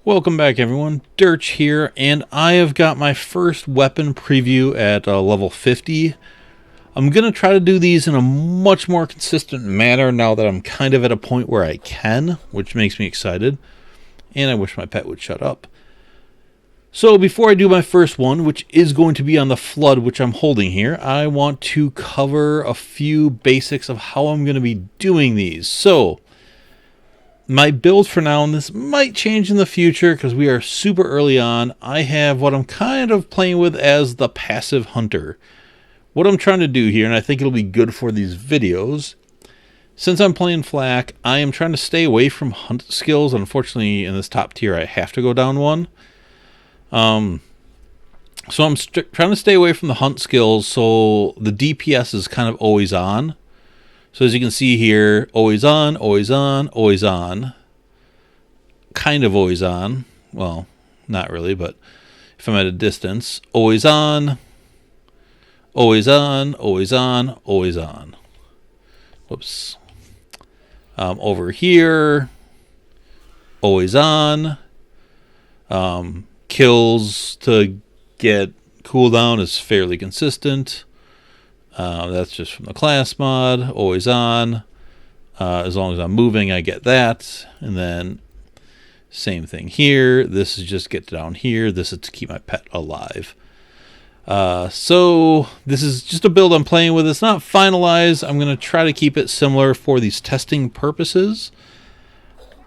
Welcome back everyone, Derch here, and I have got my first weapon preview at level 50. I'm going to try to do these in a much more consistent manner now that I'm kind of at a point where I can, which makes me excited, and I wish my pet would shut up. So before I do my first one, which is going to be on the Flood, which I'm holding here, I want to cover a few basics of how I'm going to be doing these. So my build for now, and this might change in the future because we are super early on, I have what I'm kind of playing with as the passive hunter. What I'm trying to do here, and I think it'll be good for these videos, since I'm playing Flak, I am trying to stay away from hunt skills. Unfortunately, in this top tier, I have to go down one. So I'm trying to stay away from the hunt skills, so the DPS is kind of always on. So as you can see here, always on, always on, always on. Kind of always on. Well, not really, but if I'm at a distance, always on, always on, always on, always on. Whoops. Over here, always on. Kills to get cooldown is fairly consistent. That's just from the class mod, always on. As long as I'm moving, I get that. And then same thing here. This is just get down here. This is to keep my pet alive. So this is just a build I'm playing with. It's not finalized. I'm going to try to keep it similar for these testing purposes.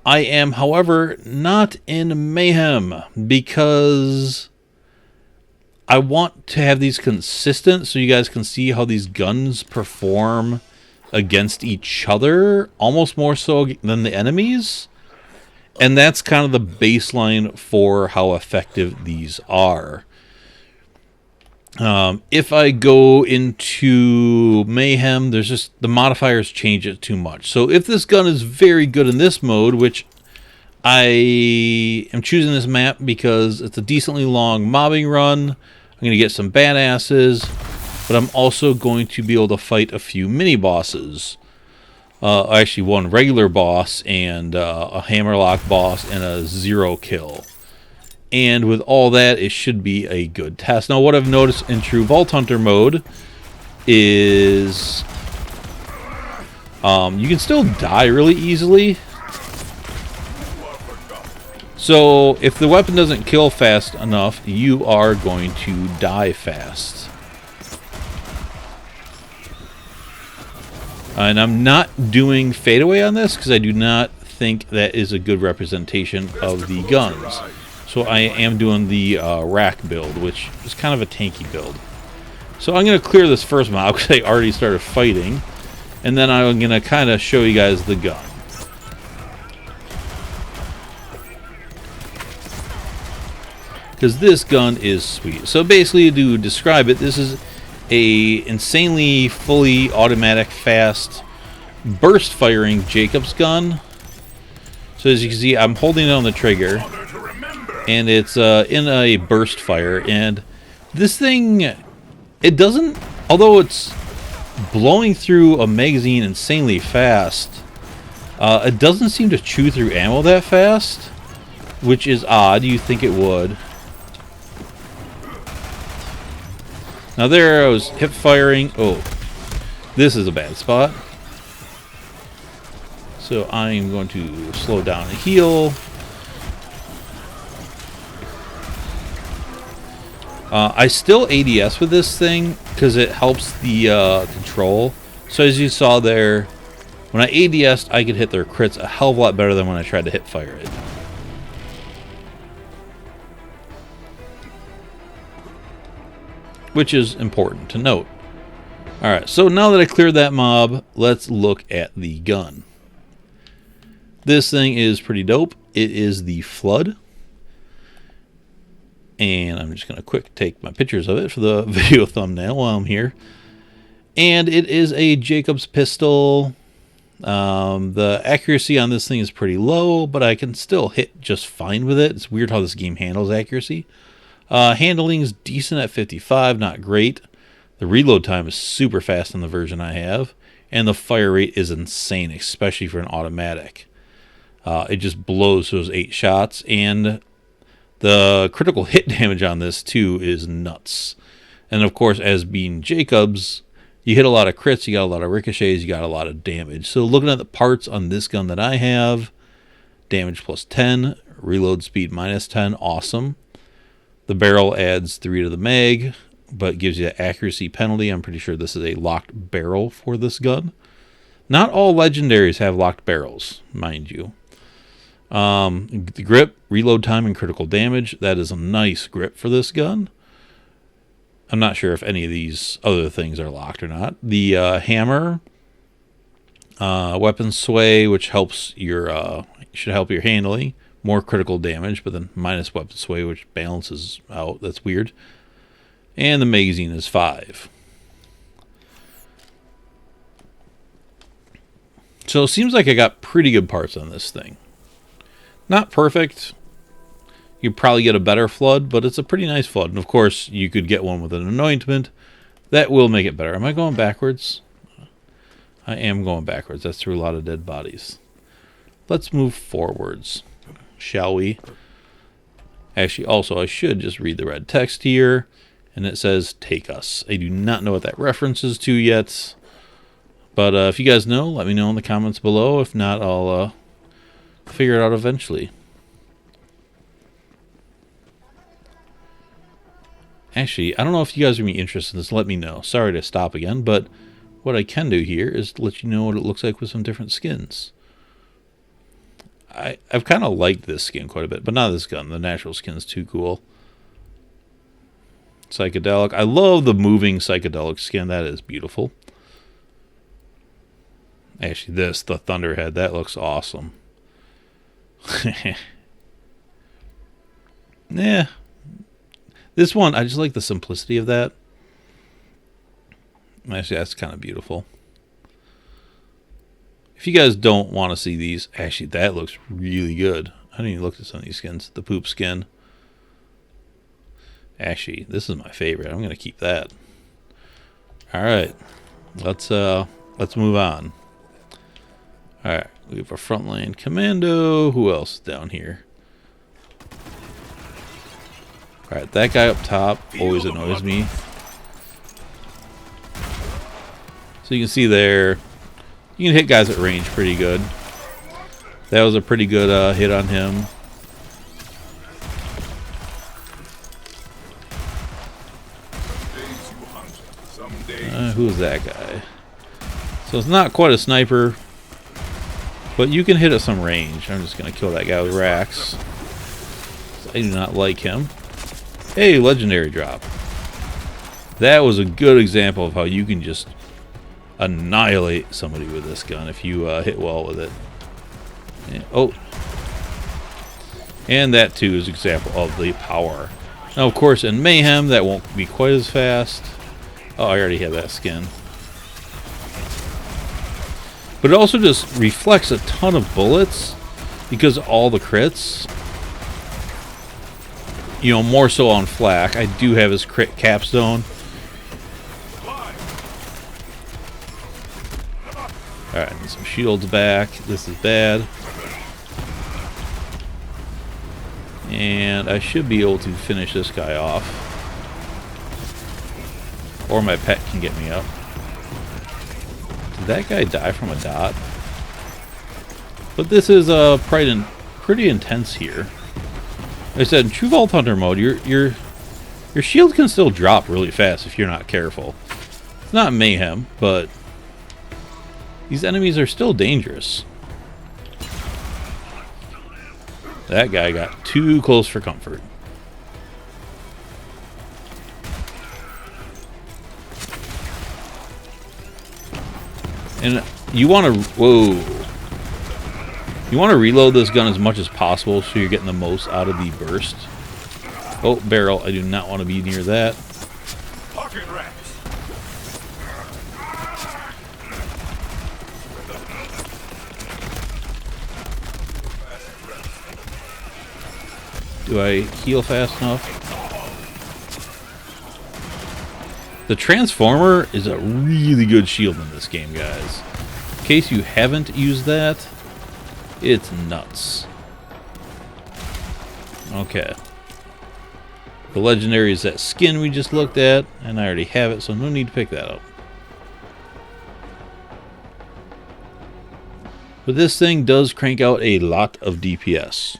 I am, however, not in Mayhem because I want to have these consistent so you guys can see how these guns perform against each other, almost more so than the enemies. And that's kind of the baseline for how effective these are. If I go into Mayhem, there's just the modifiers change it too much. So if this gun is very good in this mode, which I am choosing this map because it's a decently long mobbing run, I'm going to get some badasses, but I'm also going to be able to fight a few mini-bosses. Actually, one regular boss and a hammerlock boss and a 0 kill. And with all that, it should be a good test. Now, what I've noticed in true Vault Hunter mode is you can still die really easily. So if the weapon doesn't kill fast enough, you are going to die fast. And I'm not doing fadeaway on this because I do not think that is a good representation of the guns. So I am doing the rack build, which is kind of a tanky build. So I'm going to clear this first mob because I already started fighting. And then I'm going to kind of show you guys the gun. Because this gun is sweet. So basically, to describe it, this is a insanely fully automatic, fast, burst firing Jakobs gun. So as you can see, I'm holding it on the trigger, and it's in a burst fire. And this thing, it doesn't, although it's blowing through a magazine insanely fast, it doesn't seem to chew through ammo that fast, which is odd. You think it would. Now there I was hip firing. Oh, this is a bad spot. So I'm going to slow down and heal. I still ADS with this thing because it helps the control. So as you saw there, when I ADS'd, I could hit their crits a hell of a lot better than when I tried to hip fire it. Which is important to note. Alright, so now that I cleared that mob, let's look at the gun. This thing is pretty dope. It is the Flood. And I'm just going to quick take my pictures of it for the video thumbnail while I'm here. And it is a Jakobs pistol. The accuracy on this thing is pretty low, but I can still hit just fine with it. It's weird how this game handles accuracy. Handling is decent at 55, not great. The reload time is super fast in the version I have. And the fire rate is insane, especially for an automatic. It just blows those 8 shots. And The critical hit damage on this, too, is nuts. And, of course, as being Jakobs, you hit a lot of crits, you got a lot of ricochets, you got a lot of damage. So looking at the parts on this gun that I have, damage plus 10, reload speed minus 10, awesome. The barrel adds 3 to the mag, but gives you an accuracy penalty. I'm pretty sure this is a locked barrel for this gun. Not all legendaries have locked barrels, mind you. The grip, reload time, and critical damage. That is a nice grip for this gun. I'm not sure if any of these other things are locked or not. The hammer, weapon sway, which helps your should help your handling. More critical damage, but then minus weapon sway, which balances out. That's weird. And the magazine is 5. So it seems like I got pretty good parts on this thing. Not perfect. You'd probably get a better flood, but it's a pretty nice flood. And of course, you could get one with an anointment. That will make it better. Am I going backwards? I am going backwards. That's through a lot of dead bodies. Let's move forwards, shall we? Actually, also, I should just read the red text here. And it says, take us. I do not know what that references to yet. But if you guys know, let me know in the comments below. If not, I'll figure it out eventually. Actually, I don't know if you guys are interested in this. Let me know. Sorry to stop again, but what I can do here is let you know what it looks like with some different skins. I've kind of liked this skin quite a bit, but not this gun. The natural skin's too cool. Psychedelic. I love the moving psychedelic skin. That is beautiful. Actually, the Thunderhead, that looks awesome. Yeah. This one, I just like the simplicity of that. Actually, that's kind of beautiful. If you guys don't want to see these, actually, that looks really good. I didn't even look at some of these skins. The poop skin. Actually, this is my favorite. I'm going to keep that. All right. Let's move on. All right. We have a frontline commando. Who else is down here? All right. That guy up top always annoys me. So you can see there, you can hit guys at range pretty good. That was a pretty good hit on him. Who's that guy? So it's not quite a sniper, but you can hit at some range. I'm just going to kill that guy with racks. I do not like him. Hey, legendary drop. That was a good example of how you can just annihilate somebody with this gun if you hit well with it. And, oh. And that too is an example of the power. Now, of course, in Mayhem, that won't be quite as fast. Oh, I already have that skin. But it also just reflects a ton of bullets because of all the crits. You know, more so on Flak. I do have his crit capstone. Alright, some shields back. This is bad. And I should be able to finish this guy off. Or my pet can get me up. Did that guy die from a dot? But this is pretty intense here. Like I said, in True Vault Hunter mode, your shield can still drop really fast if you're not careful. It's not Mayhem, but these enemies are still dangerous. That guy got too close for comfort. And you want to, whoa, you want to reload this gun as much as possible so you're getting the most out of the burst. Oh, barrel, I do not want to be near that. Pocket rats. Do I heal fast enough? The Transformer is a really good shield in this game, guys. In case you haven't used that, it's nuts. Okay. The legendary is that skin we just looked at, and I already have it, so no need to pick that up. But this thing does crank out a lot of DPS.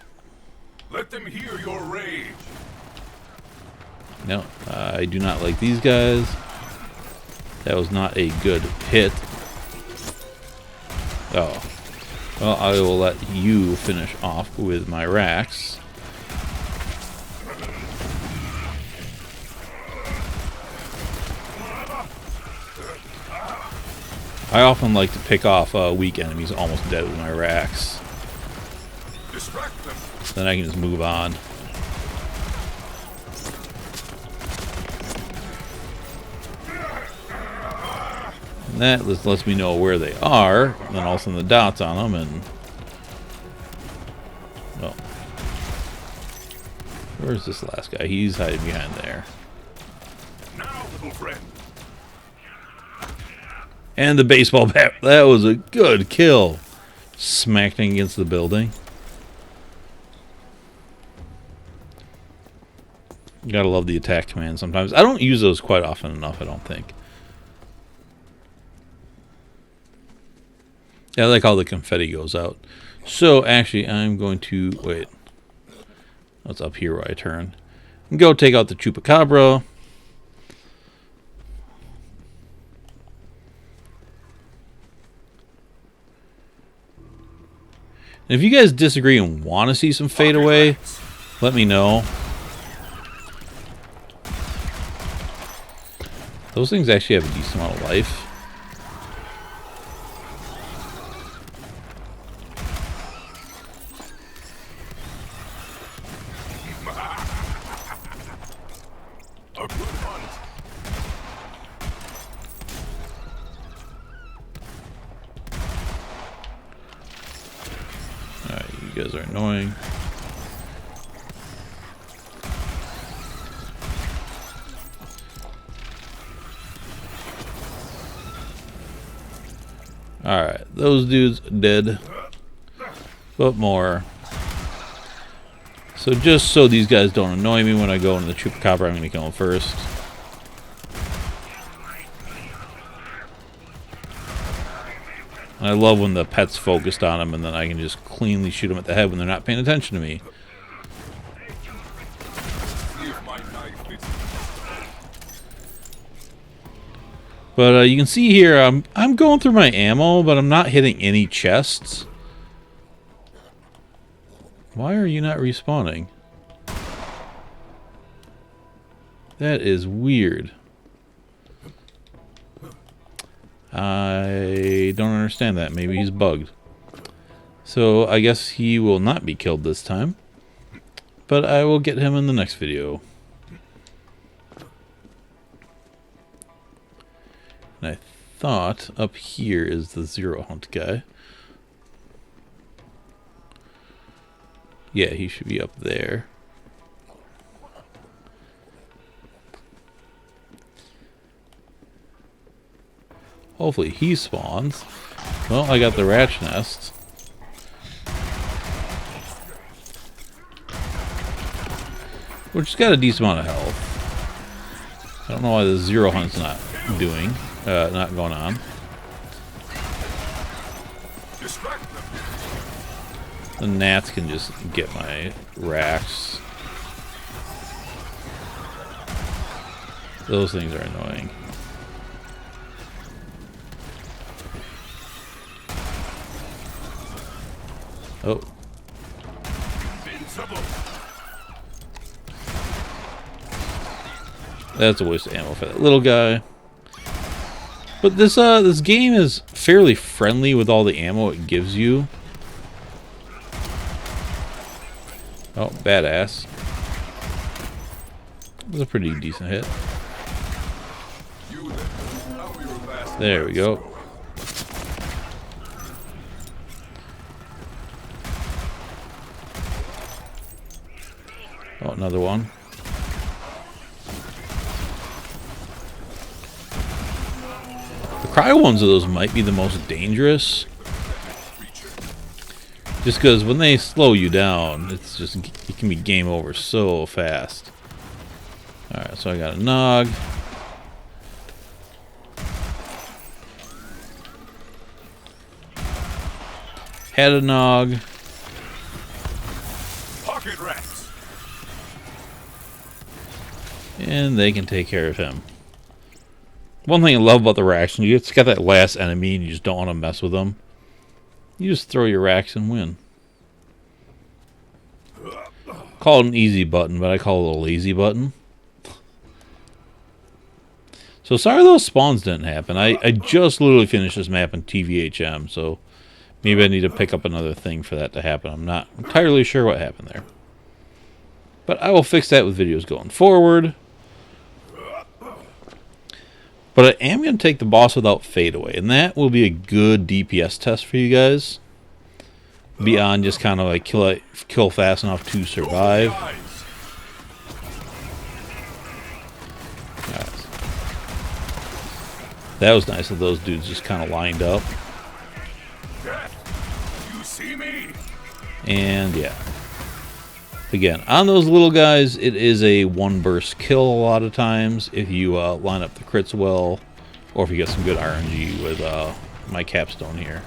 Let them hear your rage. No, I do not like these guys. That was not a good hit. Oh. Well, I will let you finish off with my racks. I often like to pick off weak enemies almost dead with my racks. Distract them. Then I can just move on. And that lets me know where they are. And then all of a sudden the dots on them and... Oh. Where's this last guy? He's hiding behind there. Now, little friend. And the baseball bat. That was a good kill. Smacked against the building. You gotta love the attack command sometimes. I don't use those quite often enough, I don't think. Yeah, I like how the confetti goes out. So, actually, I'm going to... Wait. That's up here where I turn. And go take out the Chupacabra. And if you guys disagree and want to see some fade away, let me know. Those things actually have a decent amount of life. A good hunt. Alright, you guys are annoying. Alright, those dudes dead. But more. So just so these guys don't annoy me when I go into the Chupacabra, I'm going to kill them first. And I love when the pet's focused on them and then I can just cleanly shoot them at the head when they're not paying attention to me. But you can see here, I'm going through my ammo, but I'm not hitting any chests. Why are you not respawning? That is weird. I don't understand that. Maybe he's bugged. So I guess he will not be killed this time. But I will get him in the next video. And I thought up here is the Zero Hunt guy. Yeah, he should be up there. Hopefully he spawns. Well, I got the rat's nest. Which has got a decent amount of health. I don't know why the Zero Hunt's not going on. The gnats can just get my racks. Those things are annoying. Oh. That's a waste of ammo for that little guy. But this game is fairly friendly with all the ammo it gives you. Oh, badass. That was a pretty decent hit. There we go. Oh, another one. The cryo ones of those might be the most dangerous. Just because when they slow you down, it's just, it can be game over so fast. Alright, so I got a Nog. Had a Nog. Pocket rats. And they can take care of him. One thing I love about the racks, when you just got that last enemy and you just don't want to mess with them, you just throw your racks and win. Call it an easy button, but I call it a lazy button. So sorry those spawns didn't happen. I just literally finished this map in TVHM, so maybe I need to pick up another thing for that to happen. I'm not entirely sure what happened there. But I will fix that with videos going forward. But I am going to take the boss without fade away, and that will be a good DPS test for you guys. Beyond just kind of like kill fast enough to survive. Right. That was nice that those dudes just kind of lined up. You see me? And yeah. Again, on those little guys, it is a one burst kill a lot of times if you line up the crits well, or if you get some good RNG with my capstone here.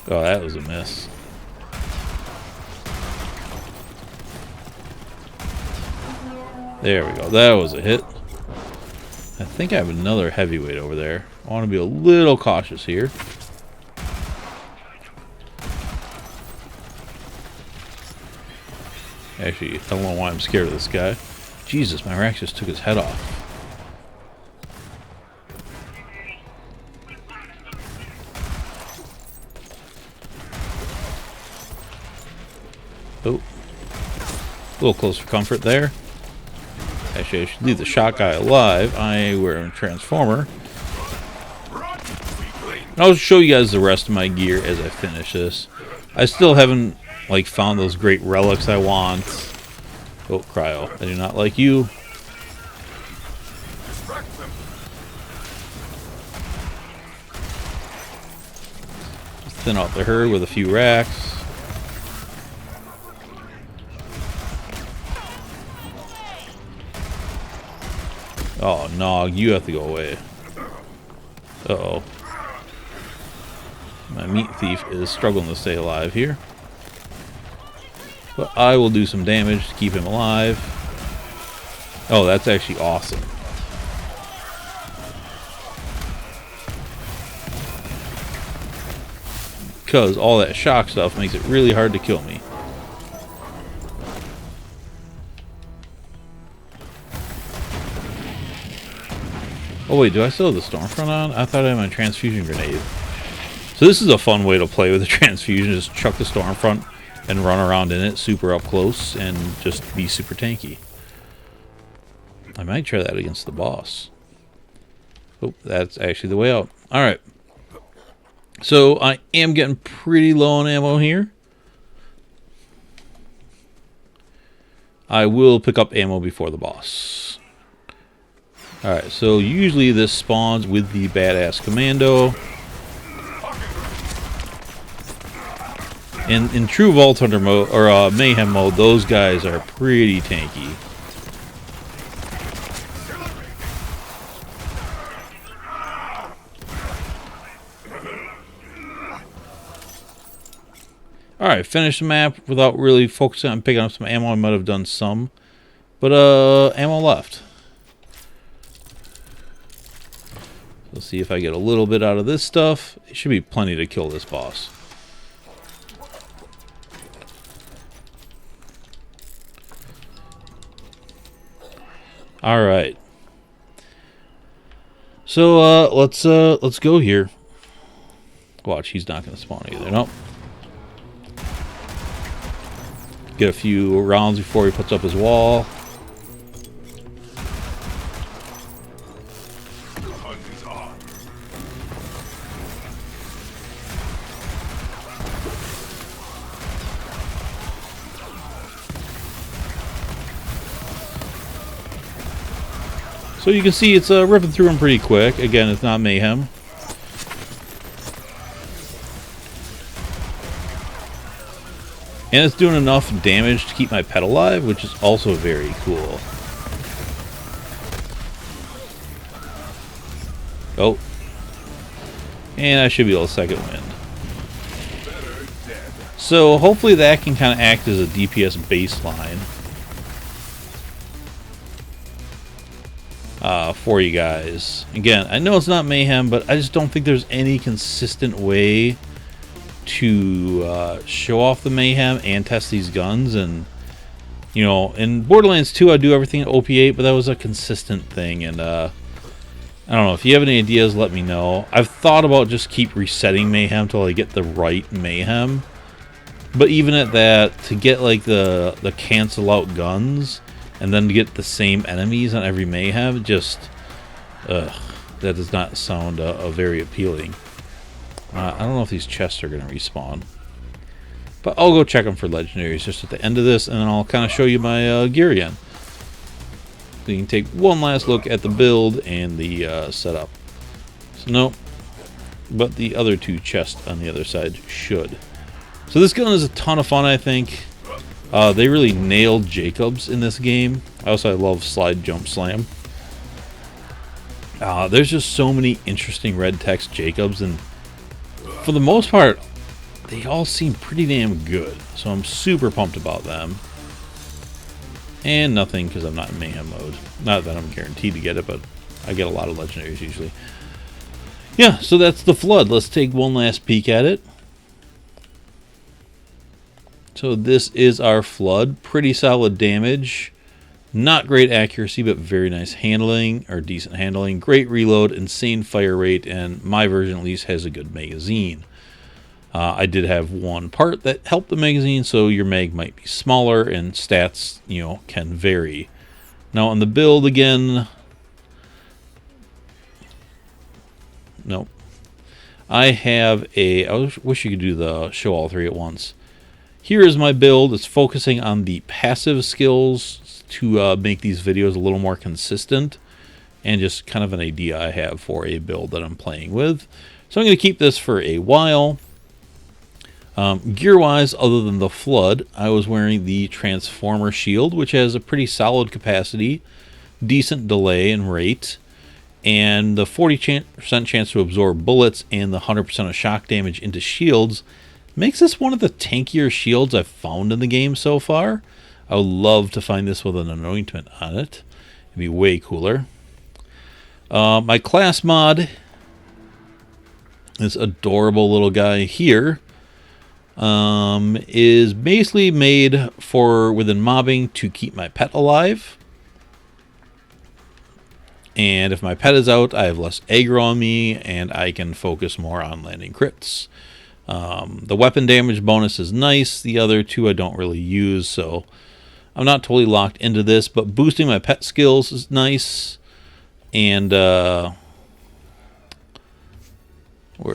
Oh, that was a miss. There we go. That was a hit. I think I have another heavyweight over there. I want to be a little cautious here. Actually, I don't know why I'm scared of this guy. Jesus, my rack just took his head off. Oh. A little close for comfort there. Actually, I should leave the shot guy alive. I wear a transformer. And I'll show you guys the rest of my gear as I finish this. I still haven't like found those great relics I want. Oh, cryo. I do not like you. Just thin out the herd with a few racks. Oh, Nog, you have to go away. Uh-oh. My meat thief is struggling to stay alive here. But I will do some damage to keep him alive. Oh, that's actually awesome. Because all that shock stuff makes it really hard to kill me. Oh wait, do I still have the Stormfront on? I thought I had my transfusion grenade. So this is a fun way to play with the transfusion. Just chuck the Stormfront and run around in it super up close and just be super tanky. I might try that against the boss. Oh, that's actually the way out. Alright. So I am getting pretty low on ammo here. I will pick up ammo before the boss. Alright, so usually this spawns with the badass commando. In true Vault Hunter mode, or Mayhem mode, those guys are pretty tanky. Alright, finished the map without really focusing on picking up some ammo. I might have done some. But, ammo left. Let's see if I get a little bit out of this stuff. It should be plenty to kill this boss. Alright. So, let's go here. Watch, he's not going to spawn either. Nope. Get a few rounds before he puts up his wall. So you can see it's ripping through them pretty quick. Again, it's not Mayhem. And it's doing enough damage to keep my pet alive, which is also very cool. Oh. And I should be able to second wind. So hopefully that can kind of act as a DPS baseline for you guys. Again, I know it's not Mayhem, but I just don't think there's any consistent way to show off the Mayhem and test these guns. And, you know, in Borderlands 2, I do everything at OP8, but that was a consistent thing. And, I don't know. If you have any ideas, let me know. I've thought about just keep resetting Mayhem till I get the right Mayhem. But even at that, to get like the cancel out guns and then to get the same enemies on every Mayhem, just that does not sound very appealing. I don't know if these chests are going to respawn, but I'll go check them for legendaries just at the end of this, and then I'll kind of show you my gear again. So you can take one last look at the build and the setup. So no, but the other two chests on the other side should. So this gun is a ton of fun, I think. They really nailed Jakobs in this game. I love slide, jump, slam. There's just so many interesting red text Jakobs, and for the most part, they all seem pretty damn good. So I'm super pumped about them. And nothing because I'm not in Mayhem mode. Not that I'm guaranteed to get it, but I get a lot of legendaries usually. Yeah, so that's the Flood. Let's take one last peek at it. So this is our Flood. Pretty solid damage. Not great accuracy, but very nice handling, or decent handling. Great reload, insane fire rate, and my version at least has a good magazine. I did have one part that helped the magazine, so your mag might be smaller, and stats, you know, can vary. Now on the build again, nope. I have a, I wish you could do the show all three at once. Here is my build. It's focusing on the passive skills to make these videos a little more consistent, and just kind of an idea I have for a build that I'm playing with. So I'm going to keep this for a while. Gear-wise, other than the Flood, I was wearing the Transformer Shield, which has a pretty solid capacity, decent delay and rate, and the 40% chance to absorb bullets and the 100% of shock damage into shields makes this one of the tankier shields I've found in the game so far. I would love to find this with an anointment on it. It'd be way cooler. My class mod, this adorable little guy here, is basically made for within mobbing to keep my pet alive. And if my pet is out, I have less aggro on me, and I can focus more on landing crits. The weapon damage bonus is nice. The other two I don't really use, so I'm not totally locked into this, but boosting my pet skills is nice. And where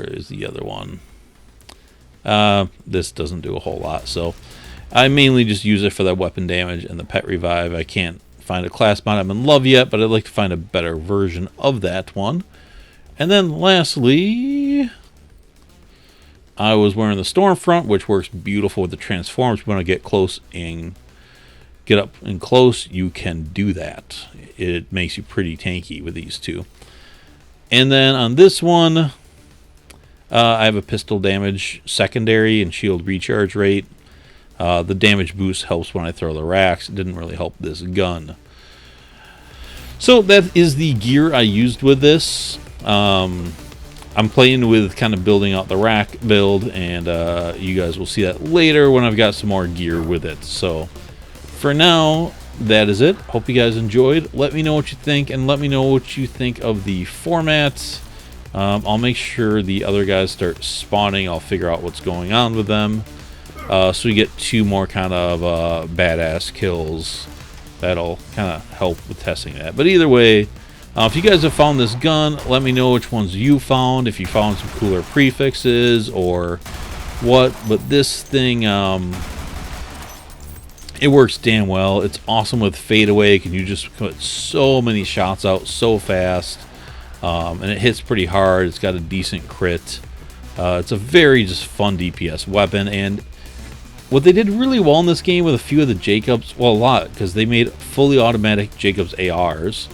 is the other one? This doesn't do a whole lot, so I mainly just use it for that weapon damage and the pet revive. I can't find a class mod I'm in love yet, but I'd like to find a better version of that one. And then lastly, I was wearing the Stormfront, which works beautiful with the transforms. When I get close and get up and close, you can do that. It makes you pretty tanky with these two. And then on this one, I have a pistol damage secondary and shield recharge rate. The damage boost helps when I throw the racks. It didn't really help this gun. So that is the gear I used with this. I'm playing with kind of building out the rack build, and you guys will see that later when I've got some more gear with it. So for now, that is it. Hope you guys enjoyed. Let me know what you think, and let me know what you think of the format. I'll make sure the other guys start spawning. I'll figure out what's going on with them. So we get two more kind of badass kills. That'll kind of help with testing that. But either way, if you guys have found this gun, let me know which ones you found. If you found some cooler prefixes or what. But this thing, it works damn well. It's awesome with fadeaway. Can you just put so many shots out so fast. And it hits pretty hard. It's got a decent crit. It's a very just fun DPS weapon, and What they did really well in this game with a few of the Jakobs, well, a lot, because they made fully automatic Jakobs ARs,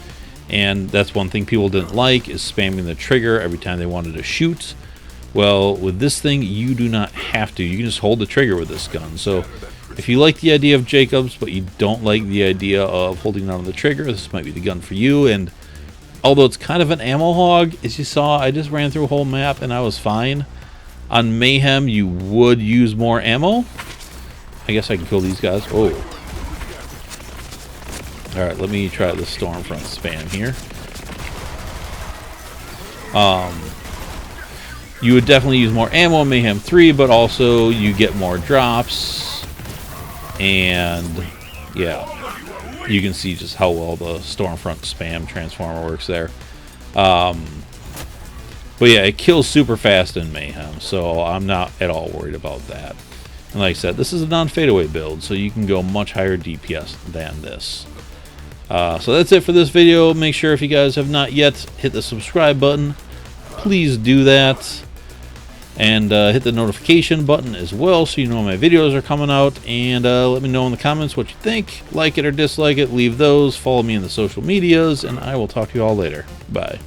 and that's one thing people didn't like, is spamming the trigger every time they wanted to shoot. Well, with this thing, you do not have to. You can just hold the trigger with this gun. So if you like the idea of Jakobs, but you don't like the idea of holding on to the trigger, this might be the gun for you. And although it's kind of an ammo hog, as you saw, I just ran through a whole map and I was fine. On Mayhem, you would use more ammo. I guess I can kill these guys. Oh. Alright, let me try the Stormfront spam here. You would definitely use more ammo in Mayhem 3, but also you get more drops. And, yeah, you can see just how well the Stormfront spam transformer works there. But yeah, it kills super fast in Mayhem, so I'm not at all worried about that. And like I said, this is a non-fadeaway build, so you can go much higher DPS than this. So that's it for this video. Make sure if you guys have not yet hit the subscribe button, please do that. And hit the notification button as well so you know when my videos are coming out. And let me know in the comments what you think. Like it or dislike it, leave those. Follow me in the social medias, and I will talk to you all later. Bye.